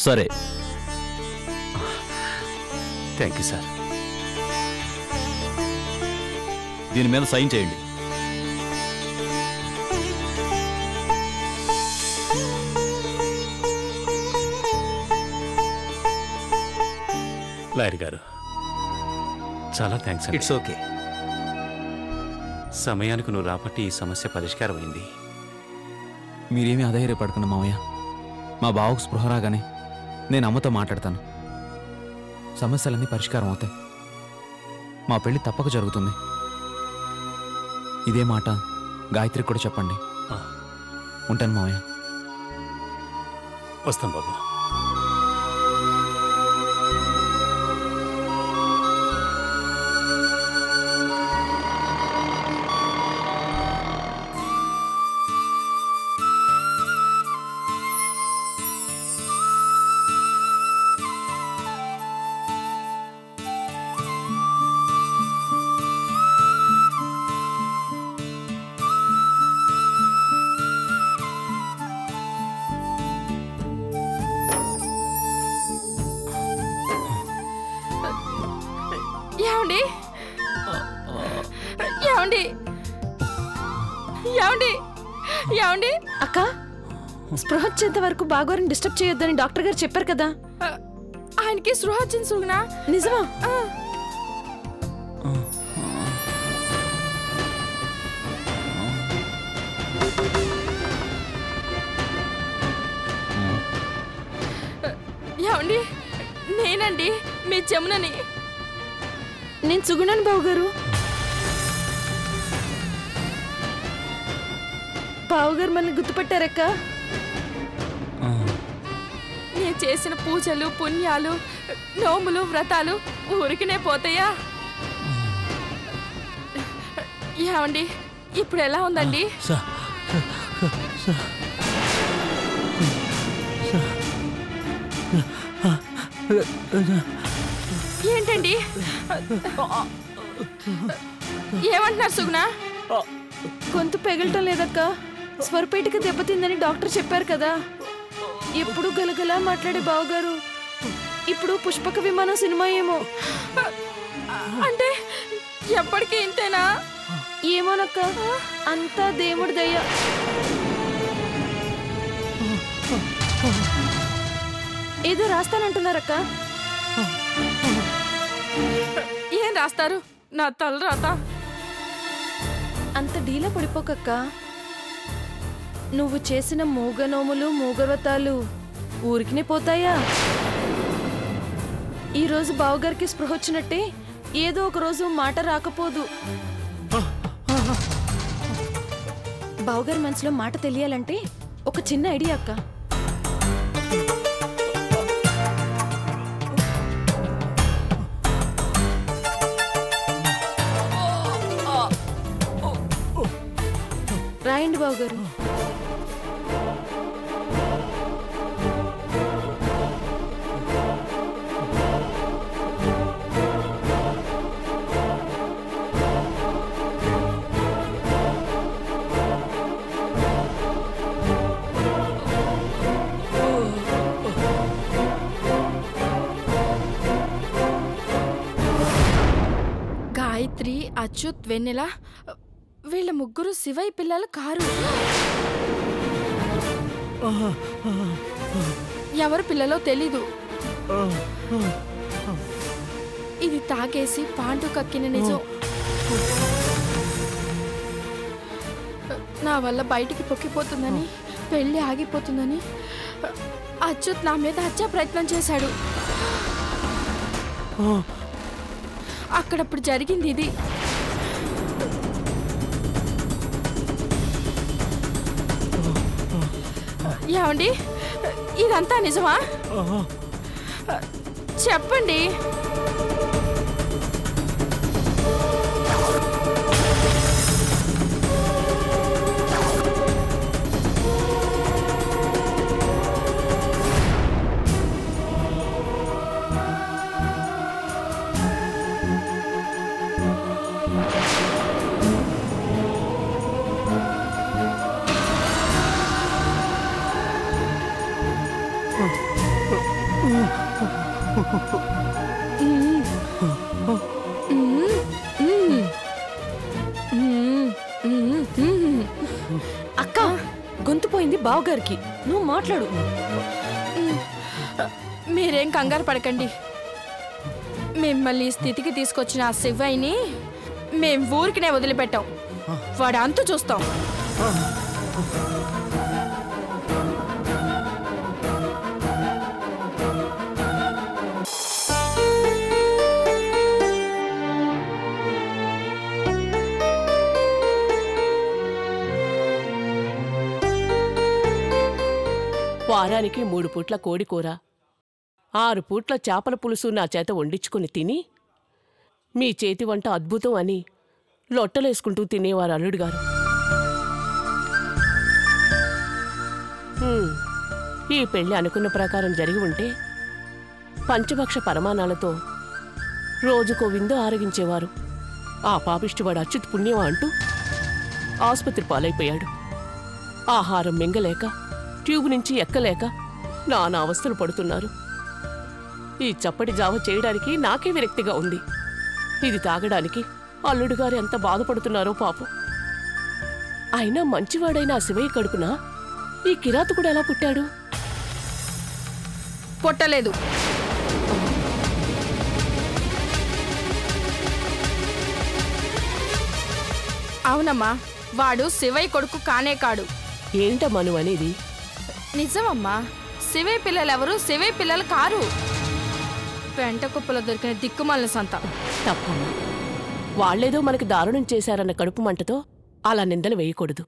సరే. Thank you sir. దీని మీద సైన్ చేయండి. లాయర్ గారు చాలా థ్యాంక్స్. It's okay. సమయానికి నువ్వు రాబట్టి ఈ సమస్య పరిష్కారం అయింది. మీరేమీ అధైర్యపడకండి మావయ్య. మా బావకు స్పృహ రాగానే నేను అమ్మతో మాట్లాడతాను. సమస్యలన్నీ పరిష్కారం అవుతాయి. మా పెళ్ళి తప్పక జరుగుతుంది. ఇదే మాట గాయత్రికి కూడా చెప్పండి. ఉంటాను మావయ్య. వస్తాం బాబు. ఏమండి ఏమండి ఏమండి ఏమండి అక్క, స్పృహ వచ్చేంత వరకు బాగోరని డిస్టర్బ్ చేయొద్దని డాక్టర్ గారు చెప్పారు కదా. ఆయనకి స్పృహ వచ్చింది సుగునా. నిజమా? ఏమండి నేనండి మీ జమునని. నేను సుగుణాను బావగారు. బావగారు మనల్ని గుర్తుపట్టారక్క. నేను చేసిన పూజలు పుణ్యాలు నోములు వ్రతాలు ఊరికినే పోతాయా? ఏమండి ఇప్పుడు ఎలా ఉందండి? ఏంటండి ఏమంటున్నారు సుగుణ? గొంతు పెగలటం లేదక్క. స్వరపేటిక దెబ్బతిందని డాక్టర్ చెప్పారు కదా. ఎప్పుడు గలగలా మాట్లాడే బావగారు ఇప్పుడు పుష్పక విమానం సినిమా ఏమో. అంటే ఎప్పటికీ ఇంతేనా? ఏమోనక్క, అంతా దేవుడి దయ. ఏదో రాస్తానంటున్నారక్క. ఏం రాస్తారు? నా తల రాత. అంత డీలా పడిపోకక్క. నువ్వు చేసిన మూగనోములు మూగవ్రతాలు ఊరికినే పోతాయా? ఈరోజు బావగారికి స్పృహ వచ్చినట్టే ఏదో ఒక రోజు మాట రాకపోదు. బావగారి మనసులో మాట తెలియాలంటే ఒక చిన్న ఐడియా అక్క. రాయండి బావగారు. గాయత్రి, అచ్యుత్, వెన్నెల వీళ్ళ ముగ్గురు శివయ్య పిల్లలు కారు. ఎవరు పిల్లలో తెలీదు. ఇది తాగేసి పాండు కక్కిన నిజం. నా వల్ల బయటికి పొక్కిపోతుందని, పెళ్లి ఆగిపోతుందని అచ్యుత్ నా మీద హత్య ప్రయత్నం చేశాడు. అక్కడప్పుడు జరిగింది ఇది. ఏమండి ఇదంతా నిజమా? చెప్పండి. అక్క గొంతు పోయింది బావగారికి, నువ్వు మాట్లాడు. మీరేం కంగారు పడకండి. మిమ్మల్ని ఈ స్థితికి తీసుకొచ్చిన ఆ శివయ్యని మేం ఊరికినే వదిలిపెట్టాం. వాడు అంతు చూస్తాం. వారానికి 3 పూట్ల కోడికూర, 6 పూట్ల చేపల పులుసు నా చేత వండించుకుని తిని మీ చేతి వంట అద్భుతం అని లొట్టలేసుకుంటూ తినేవారు అల్లుడుగారు. ఈ పెళ్లి అనుకున్న ప్రకారం జరిగి ఉంటే పంచభక్ష పరమాణాలతో రోజుకో విందు ఆరగించేవారు. ఆ పాపిష్టివాడు అచ్యుత్ పుణ్యమా అంటూ ఆసుపత్రి పాలైపోయాడు. ఆహారం మింగలేక, ట్యూబ్ నుంచి ఎక్కలేక నానా అవస్థలు పడుతున్నారు. ఈ చప్పటి జావ చేయడానికి నాకే విరక్తిగా ఉంది. ఇది తాగడానికి అల్లుడుగారు ఎంత బాధపడుతున్నారో పాపం. అయినా మంచివాడైన ఆ శివయ్య కడుపున ఈ కిరాతకుడు ఎలా పుట్టాడు? పుట్టలేదు. అవునమ్మా, వాడు శివయ్య కొడుకు కానే కాడు. ఏంటమ్మా నువ్వు అనేది? నిజమమ్మా, శివయ్య పిల్లలెవరు శివయ్య పిల్లలు కారు. పెంట కుప్పలో దొరికిన దిక్కుమాలిన సంత. తప్పమ్మా, వాళ్లేదో మనకు దారుణం చేశారన్న కడుపు మంటతో అలా నిందలు వేయకూడదు.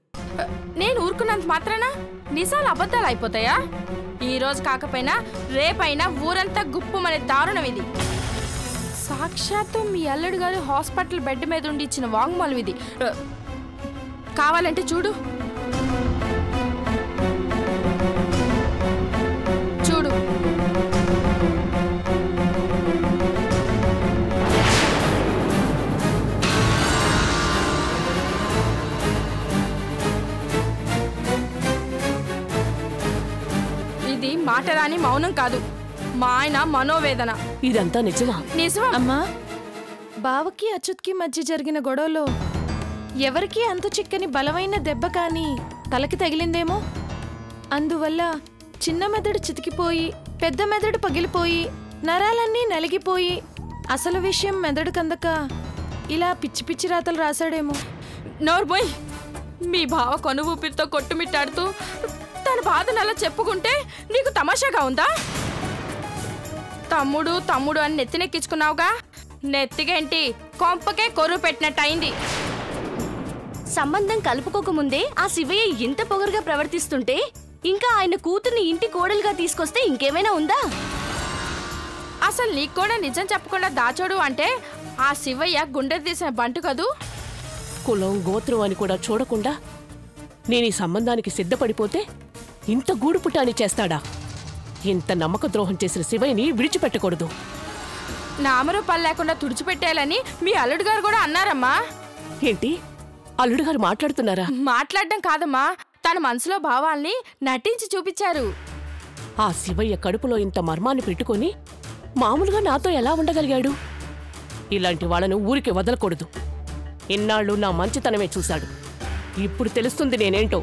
నేను ఊరుకున్నంత మాత్రాన నిజాలు అబద్ధాలు అయిపోతాయా? ఈ రోజు కాకపోయినా రేపైనా ఊరంతా గుప్పుమనే దారుణం ఇది. సాక్షాత్తు మీ అల్లుడు గారు హాస్పిటల్ బెడ్ మీద ఉండి ఇచ్చిన వాంగ్మూలం ఇది. కావాలంటే చూడు చూడు. ఇది మాటరాని మౌనం కాదు, మా ఆయన మనోవేదన. ఇదంతా నిజమా? నిజమా అమ్మా, బావకి అచ్యుత్కి మధ్య జరిగిన గొడవలో ఎవరికీ అంతు చిక్కని బలమైన దెబ్బ కానీ తలకి తగిలిందేమో. అందువల్ల చిన్న మెదడు చితికిపోయి పెద్ద మెదడు పగిలిపోయి నరాలన్నీ నలిగిపోయి అసలు విషయం మెదడు కందక ఇలా పిచ్చి పిచ్చి రాతలు రాశాడేమో. నోర్బోయ్, మీ బావ కొను ఊపిరితో కొట్టుమిట్టాడుతూ తన బాధను అలా చెప్పుకుంటే నీకు తమాషాగా ఉందా? తమ్ముడు తమ్ముడు అని నెత్తినెక్కించుకున్నావుగా, నెత్తిగేంటి కొంపకే కొరువు పెట్టినట్టయింది. సంబంధం కలుపుకోకముందే ఆ శివయ్య ఇంత పొగరుగా ప్రవర్తిస్తుంటే ఇంకా ఆయన కూతుర్ని ఇంటి కోడలుగా తీసుకొస్తే ఇంకేమైనా ఉందా? అసలు నీకు కూడా నిజం చెప్పకుండా దాచోడు అంటే ఆ శివయ్య గుండె తీసిన బంటు కదూ. కులం గోత్రం అని కూడా చూడకుండా నేను ఈ సంబంధానికి సిద్ధపడిపోతే ఇంత గూడు పుటాని చేస్తాడా? ఇంత నమ్మక ద్రోహం చేసిన శివయ్యని విడిచిపెట్టకూడదు. నామరూపాలు లేకుండా తుడిచిపెట్టేయాలని మీ అల్లుడు గారు కూడా అన్నారమ్మా. ఏంటి అల్లుడుగారు మాట్లాడుతున్నారా? మాట్లాడడం కాదమ్మా, తన మనసులో భావాల్ని నటించి చూపించారు. ఆ శివయ్య కడుపులో ఇంత మర్మాన్ని పెట్టుకొని మామూలుగా నాతో ఎలా ఉండగలిగాడు? ఇలాంటి వాళ్ళను ఊరికి వదలకూడదు. ఇన్నాళ్ళు నా మంచితనమే చూశాడు. ఇప్పుడు తెలుస్తుంది నేనేంటో.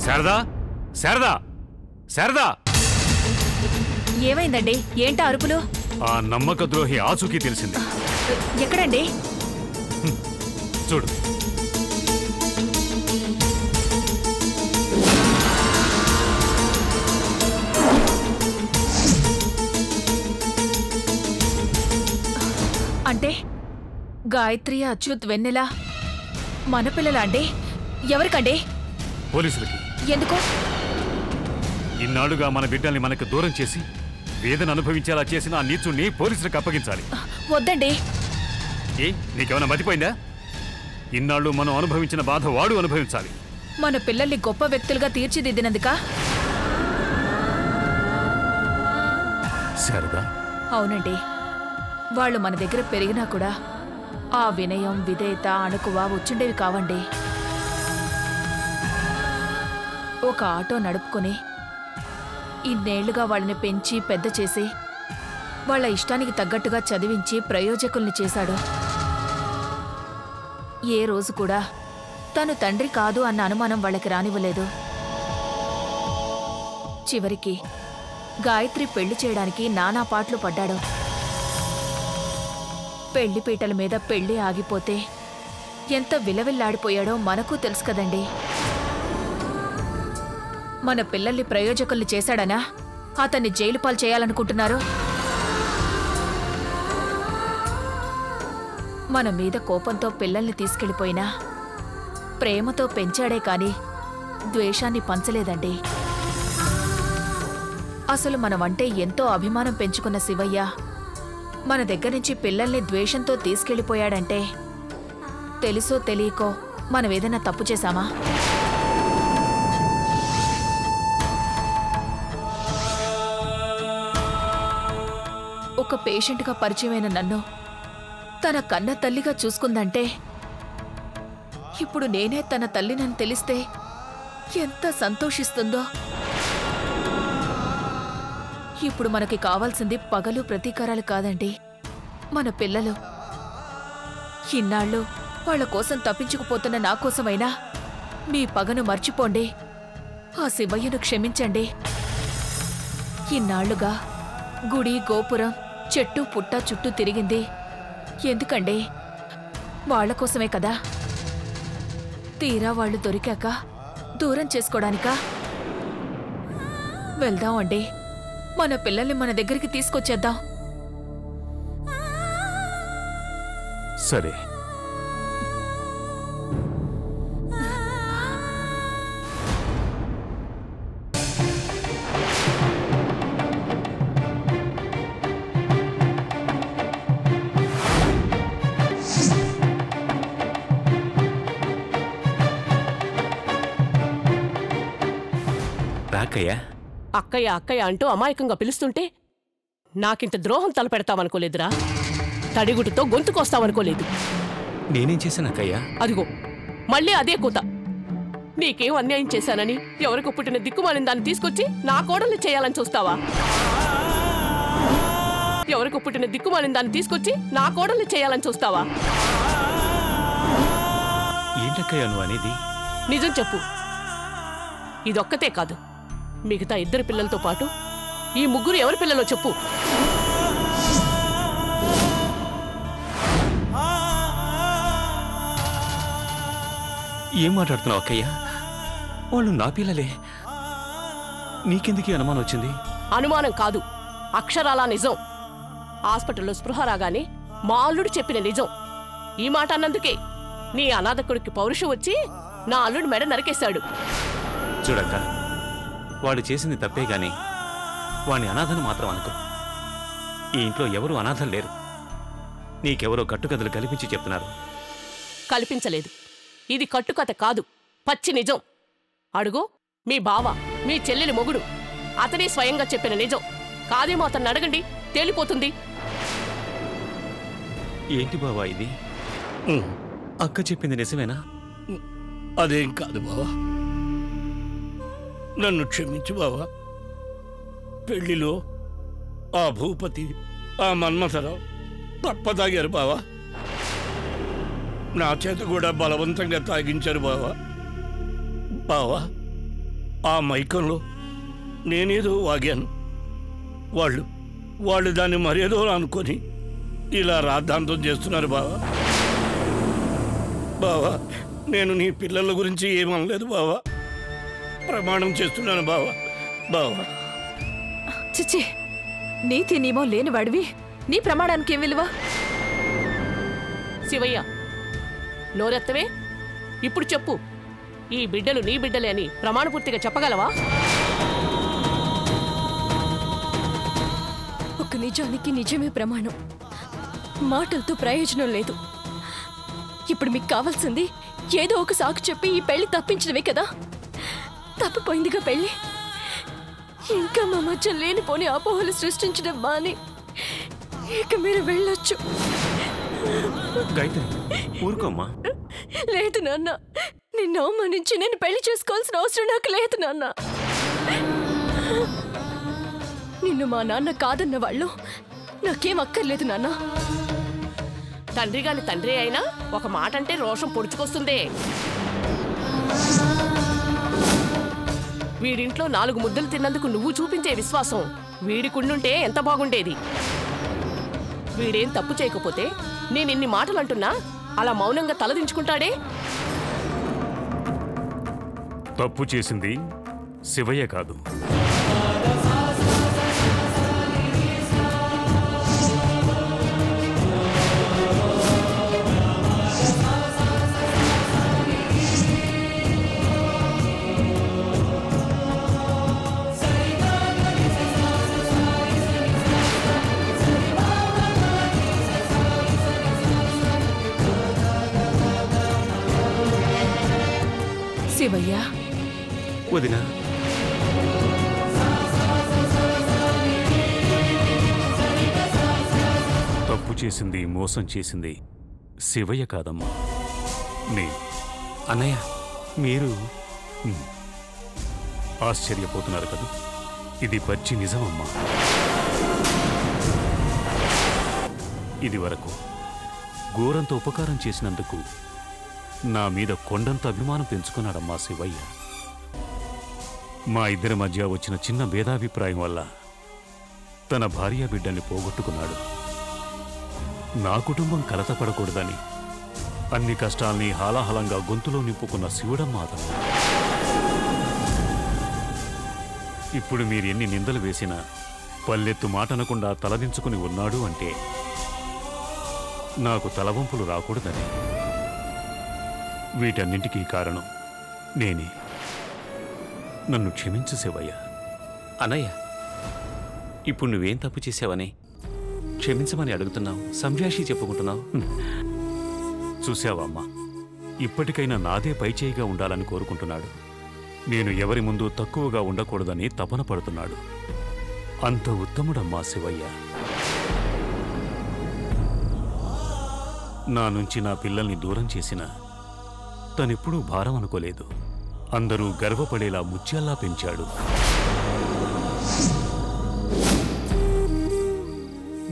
శారదా, శారదా, శారదా! ఏమైందండి? ఏంటా అరుపులు? ఆ నమ్మక ద్రోహి ఆచూకీ తెలిసింది. ఎక్కడండి? చూడు. అంటే గాయత్రి, అచ్యుత్, వెన్నెల మన పిల్లలా అండి? ఎవరికండి? పోలీసులకి. ఎందుకు? ఇన్నాళ్లుగా మన బిడ్డల్ని మనకు దూరం చేసి వేదన అనుభవించేలా చేసిన ఆ నీచుణ్ణి పోలీసులకు అప్పగించాలి. వద్దండి. ఏ నీకేమైనా మతిపోయిందా? ఇన్నాళ్ళు మనం అనుభవించిన బాధ వాడు అనుభవించాలి. మన పిల్లల్ని గొప్ప వ్యక్తులుగా తీర్చిదిద్దినందుక? శారదా, అవునండి. వాళ్ళు మన దగ్గర పెరిగినా కూడా ఆ వినయం, విధేయత, అణకువ వచ్చుండేవి కావండి. ఒక ఆటో నడుపుకొని ఇన్నేళ్లుగా వాళ్ళని పెంచి పెద్ద చేసి వాళ్ళ ఇష్టానికి తగ్గట్టుగా చదివించి ప్రయోజకుల్ని చేశాడు. ఏ రోజు కూడా తను తండ్రి కాదు అన్న అనుమానం వాళ్ళకి రానివ్వలేదు. చివరికి గాయత్రి పెళ్లి చేయడానికి నానా పాట్లు పడ్డాడు. పెళ్లిపీటల మీద పెళ్లి ఆగిపోతే ఎంత విలవిల్లాడిపోయాడో మనకు తెలుసు కదండి. మన పిల్లల్ని ప్రయోజకుల్ని చేశాడనా అతన్ని జైలు పాలు చేయాలనుకుంటున్నారు? మన మీద కోపంతో పిల్లల్ని తీసుకెళ్లిపోయినా ప్రేమతో పెంచాడే కాని ద్వేషాన్ని పంచలేదండి. అసలు మనమంటే ఎంతో అభిమానం పెంచుకున్న శివయ్య మన దగ్గర నుంచి పిల్లల్ని ద్వేషంతో తీసుకెళ్లిపోయాడంటే తెలుసో తెలియకో మనమేదైనా తప్పు చేశామా? ఒక పేషెంట్గా పరిచయమైన నన్ను తన కన్న తల్లిగా చూసుకుందంటే ఇప్పుడు నేనే తన తల్లినని తెలిస్తే ఎంత సంతోషిస్తుందో. ఇప్పుడు మనకి కావాల్సింది పగలు ప్రతీకారాలు కాదండి, మన పిల్లలు. ఇన్నాళ్ళు వాళ్ల కోసం తప్పించుకుపోతున్న నా కోసమైనా మీ పగను మర్చిపోండి. ఆ శివయ్యను క్షమించండి. ఇన్నాళ్లుగా గుడి, గోపురం, చెట్టు పుట్ట చుట్టూ తిరిగింది ఎందుకండి? వాళ్ల కోసమే కదా. తీరా వాళ్ళు దొరికాక దూరం చేసుకోవడానికా? వెళ్దాం అండి, మన పిల్లల్ని మన దగ్గరికి తీసుకొచ్చేద్దాం. సరే. రాకయ్యా. అక్కయ్య అక్కయ్య అంటూ అమాయకంగా పిలుస్తుంటే నాకింత ద్రోహం తలపెడతావనుకోలేదురా. తడిగుడ్డుతో గొంతుకొస్తావనుకోలేదు. నేనేం చేశాను అక్కయ్యా? అదిగో మళ్ళీ అదే కూత. నీకేం అన్యాయం చేశానని ఎవరికి పుట్టిన దిక్కుమాలిన దాన్ని తీసుకొచ్చి నా కోడల్ని చేయాలని చూస్తావా? ఎవరికి పుట్టిన దిక్కుమాలిన దాన్ని తీసుకొచ్చి నా కోడల్ని చేయాలని చూస్తావా? ఏంటక్కయ్యా నువ్వు అనేది? నిజం చెప్పు. ఇదొక్కతే కాదు, మిగతా 2 పిల్లలతో పాటు ఈ 3 ఎవరి పిల్లలో చెప్పు. ఏం మాట్లాడుతున్నావు అక్కయ్యా? వాళ్ళు నా పిల్లలే. నీకెందుకు అనుమానం వచ్చింది? అనుమానం కాదు, అక్షరాలా నిజం. హాస్పిటల్లో స్పృహ రాగానే మా అల్లుడు చెప్పిన నిజం. ఈ మాట అన్నందుకే నీ అనాథకుడికి పౌరుషం వచ్చి నా అల్లుడు మెడ నరికేశాడు. చూడక్క, వాడు చేసింది తప్పే గాని వాణ్ణి అనాథను మాత్రం అనుకో. ఈ ఇంట్లో ఎవరూ అనాథలు లేరు. నీకెవరో కట్టుకథలు కల్పించి చెప్తున్నారు. కల్పించలేదు. ఇది కట్టుకథ కాదు, పచ్చి నిజం. అడుగు, మీ బావ, మీ చెల్లెలి మొగుడు, అతనే స్వయంగా చెప్పిన నిజం. కాదేమో అతన్ని అడగండి, తేలిపోతుంది. ఏంటి బావా ఇది? అక్క చెప్పింది నిజమేనా? అదేం కాదు బావా, నన్ను క్షమించు బావా. పెళ్లిలో ఆ భూపతి, ఆ మన్మథరావు తప్పతాగారు బావా. నా చేత కూడా బలవంతంగా తాగించారు బావా. బావా, ఆ మైకంలో నేనేదో వాగాను. వాళ్ళు దాన్ని మరేదో అనుకొని ఇలా రాద్ధాంతం చేస్తున్నారు బావా. బావా, నేను నీ పిల్లల గురించి ఏమనలేదు బావా. ప్రమాణం చేస్తున్నాను బావా. బావా, చిచ్చి, నీతి నియమం లేనివాడివి, నీ ప్రమాణానికి ఏం విలువ? శివయ్య, నోరెత్తవే. ఇప్పుడు చెప్పు, ఈ బిడ్డలు నీ బిడ్డలే అని ప్రమాణపూర్తిగా చెప్పగలవా? నిజానికి నిజమే ప్రమాణం. మాటలతో ప్రయోజనం లేదు. ఇప్పుడు మీకు కావాల్సింది ఏదో ఒక సాకు చెప్పి ఈ పెళ్లి తప్పించడమే కదా. తప్పిపోయిందిగా పెళ్లి. ఇంకా మా మధ్య లేనిపోని అపోహలు సృష్టించడం మాని ఇక మీరు వెళ్ళొచ్చు. గాయత్రి ఊరుకోమ్మా. లేదు నాన్న, నిన్ను అవమానించి నేను పెళ్లి చేసుకోవాల్సిన అవసరం నాకు లేదు నాన్న. నిన్ను మా నాన్న కాదన్న వాళ్ళు నాకేం అక్కర్లేదు నాన్న. తండ్రి గాని తండ్రి అయినా ఒక మాట అంటే రోషం పొడుచుకొస్తుంది. వీడింట్లో 4 ముద్దలు తిన్నందుకు నువ్వు చూపించే విశ్వాసం వీడికుండుంటే ఎంత బాగుండేది. వీడేం తప్పు చేయకపోతే నేను ఇన్ని మాటలు అంటున్నా అలా మౌనంగా తలదించుకుంటాడే. తప్పు చేసింది శివయ్య కాదు, శివయ్య. వదినా, తప్పు చేసింది మోసం చేసింది శివయ్య కాదమ్మా, నేను. అన్నయ్య మీరు ఆశ్చర్యపోతున్నారు కదా, ఇది పచ్చి నిజమమ్మా. ఇది వరకు ఘోరంత ఉపకారం చేసినందుకు నా మీద కొండంత అభిమానం పెంచుకున్నాడమ్మా శివయ్య. మా ఇద్దరి మధ్య వచ్చిన చిన్న భేదాభిప్రాయం వల్ల తన భార్య బిడ్డల్ని పోగొట్టుకున్నాడు. నా కుటుంబం కలతపడకూడదని అన్ని కష్టాల్ని హాలాహలంగా గొంతులో నింపుకున్న శివుడమ్మా అతను. ఇప్పుడు మీరు ఎన్ని నిందలు వేసినా పల్లెత్తు మాటనకుండా తలదించుకుని ఉన్నాడు అంటే నాకు తలవంపులు రాకూడదని. వీటన్నింటికీ కారణం నేనే. నన్ను క్షమించు శివయ్య. అన్నయ్య, ఇప్పుడు నువ్వేం తప్పు చేసావని క్షమించమని అడుగుతున్నావు, సంజాషి చెప్పుకుంటున్నావు. చూశావా అమ్మా, ఇప్పటికైనా నాదే పైచేయిగా ఉండాలని కోరుకుంటున్నాడు. నేను ఎవరి ముందు తక్కువగా ఉండకూడదని తపన పడుతున్నాడు. అంత ఉత్తముడమ్మా శివయ్య. నా నుంచి నా పిల్లల్ని దూరం చేసిన తనెప్పుడూ భారం అనుకోలేదు. అందరూ గర్వపడేలా ముత్యాల్లా పెంచాడు.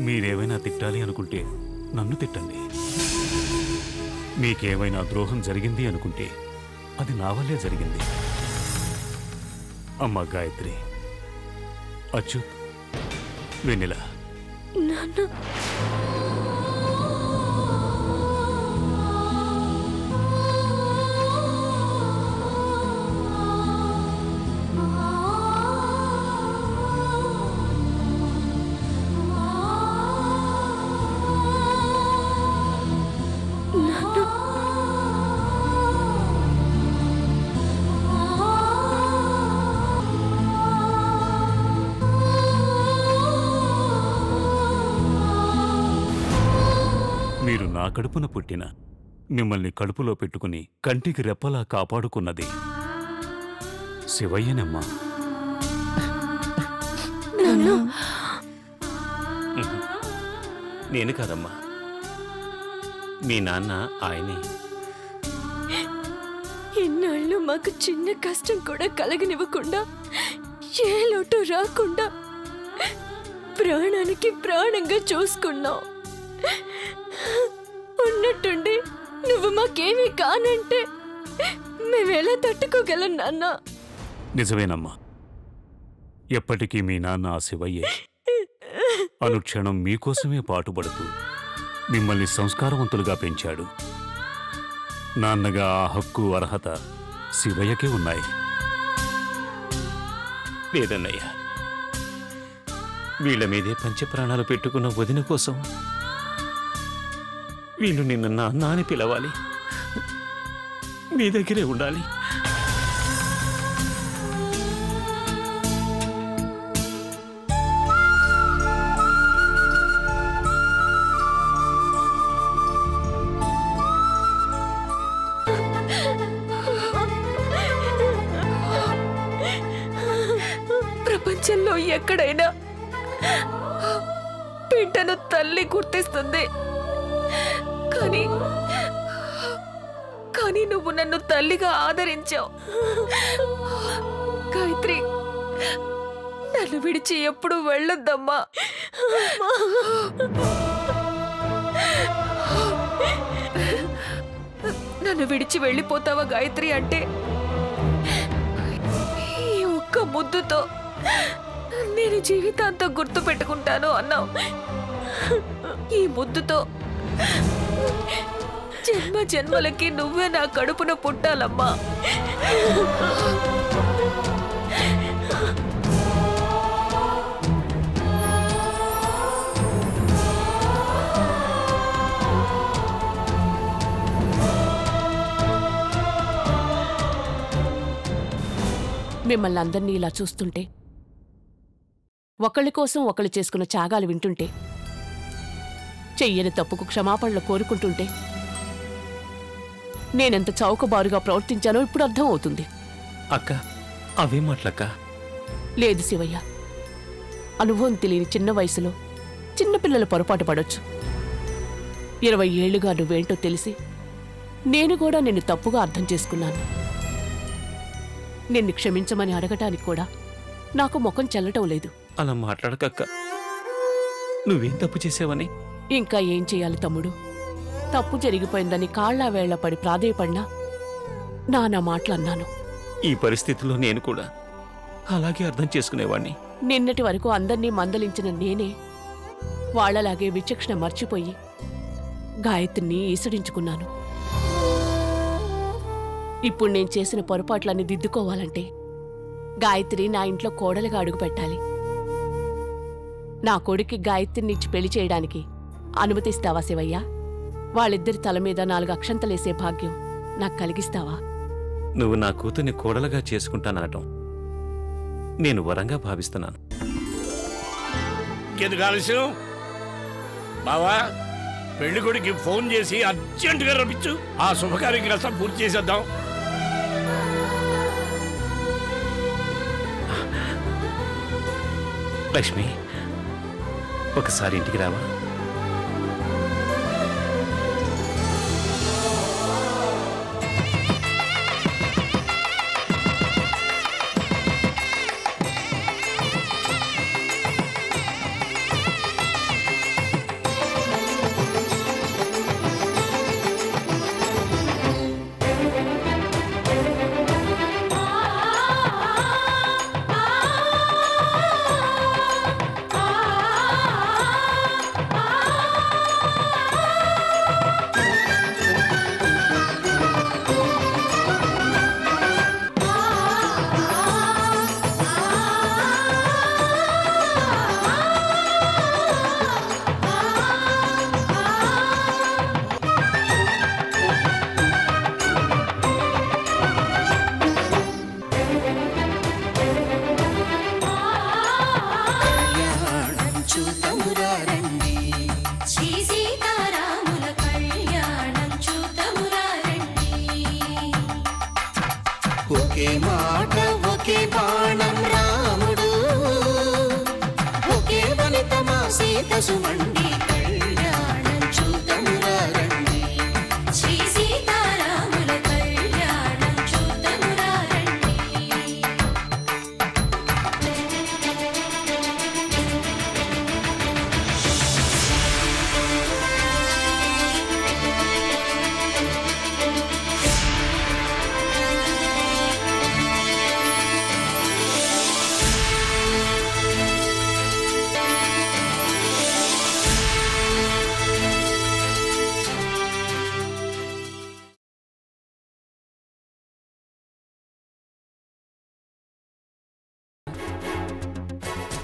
మీరేమైనా తిట్టాలి అనుకుంటే నన్ను తిట్టండి. మీకేమైనా ద్రోహం జరిగింది అనుకుంటే అది నా వల్లే జరిగింది. అమ్మ గాయత్రి, అచ్యుత్, వెన్నెల, మీరు నా కడుపున పుట్టిన మిమ్మల్ని కడుపులో పెట్టుకుని కంటికి రెప్పలా కాపాడుకున్నది శివయ్యనమ్మా. నేను కాదమ్మా, మీ నాన్న ఆయనే. ఇన్నాళ్ళు మాకు చిన్న కష్టం కూడా కలగనివ్వకుండా, ఏ లోటు రాకుండా ప్రాణానికి ప్రాణంగా చూసుకున్నావు. ఉన్నట్టుండి నువ్వు మాకేమీ కానంటే మేమెలా తట్టుకోగలం నాన్న? నిజమేనమ్మా, ఎప్పటికీ మీ నాన్న ఆ శివయ్యే. అనుక్షణం మీకోసమే పాటుపడుతూ మిమ్మల్ని సంస్కారవంతులుగా పెంచాడు. నాన్నగా ఆ హక్కు అర్హత శివయ్యకే ఉన్నాయి. లేదన్నయ్య, వీళ్ల మీదే పంచప్రాణాలు పెట్టుకున్న వదిన కోసం వీళ్ళు నిన్ను నాన్న అని పిలవాలి, మీ దగ్గరే ఉండాలి. ప్రపంచంలో ఎక్కడైనా బిడ్డను తల్లి గుర్తిస్తుంది. కానీ కానీ నువ్వు నన్ను తల్లిగా ఆదరించావు. గాయత్రి, నన్ను విడిచి ఎప్పుడు వెళ్ళొద్దమ్మా. నన్ను విడిచి వెళ్ళిపోతావా గాయత్రి అంటే ఈ ఒక్క ముద్దుతో నేను జీవితాంతం గుర్తు పెట్టుకుంటాను అన్నావు. ఈ ముద్దుతో జన్మ జన్మలకి నువ్వే నా కడుపున పుట్టాలమ్మా. మిమ్మల్ని అందరినీ ఇలా చూస్తుంటే, ఒకళ్ళ కోసం ఒకళ్ళు చేసుకున్న త్యాగాలు వింటుంటే, చెయ్యని తప్పుకు క్షమాపణలు కోరుకుంటుంటే నేనెంత చౌకబారుగా ప్రవర్తించానో ఇప్పుడు అర్థం అవుతుంది. అక్క, అవేం మాటలక్క? లేదు శివయ్య, అనుభవం తెలియని చిన్న వయసులో చిన్నపిల్లలు పొరపాటు పడొచ్చు. 20 ఏళ్లుగా నువ్వేంటో తెలిసి నేను కూడా నిన్ను తప్పుగా అర్థం చేసుకున్నాను. నిన్ను క్షమించమని అడగటానికి కూడా నాకు ముఖం చెల్లటం లేదు. అలా మాట్లాడకక్క. నువ్వేం తప్పు చేసావని? ఇంకా ఏం చెయ్యాలి తమ్ముడు? తప్పు జరిగిపోయిందని కాళ్లా వేళ్ల పడి ప్రాధేయపడినా నా మాటలన్నాను. ఈ పరిస్థితిలో నేను కూడా అలాగే అర్థం చేసుకునేవాణ్ణి. నిన్నటి వరకు అందర్నీ మందలించిన నేనే వాళ్లలాగే విచక్షణ మర్చిపోయి గాయత్రిని ఈసడించుకున్నాను. ఇప్పుడు నేను చేసిన పొరపాట్లన్నీ దిద్దుకోవాలంటే గాయత్రి నా ఇంట్లో కోడలుగా అడుగుపెట్టాలి. నా కొడుక్కి గాయత్రిని ఇచ్చి పెళ్లి చేయడానికి అనుమతిస్తావా శివయ్య? వాళ్ళిద్దరి తల మీద 4 అక్షంతలేసే భాగ్యం నాకు కలిగిస్తావా? నువ్వు నా కూతుర్ని కోడలుగా చేసుకుంటానటం నేను వరంగా భావిస్తున్నాను. ఇంకెందుకు ఆలస్యం? బావా, పెళ్లి కొడుకు ఫోన్ చేసి అర్జెంటుగా రప్పించు. ఆ శుభకార్యం కాస్త పూర్తి చేసేద్దాం. లక్ష్మి, ఒకసారి ఇంటికి రావా? ఒకే మాట ఒకే బాణం రాముడు, ఒకే వనిత మా సీత సుమండి కళ్యాణం చూతమురా రండి. శ్రీ సీతారాముల కళ్యాణం చూతమురా రండి.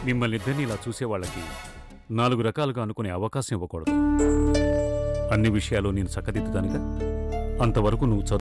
మిమ్మల్ని ఇద్దరిని ఇలా చూసేవాళ్ళకి 4 రకాలుగా అనుకునే అవకాశం ఇవ్వకూడదు. అన్ని విషయాలు నేను చక్కదిద్దుతానుగా. అంతవరకు నువ్వు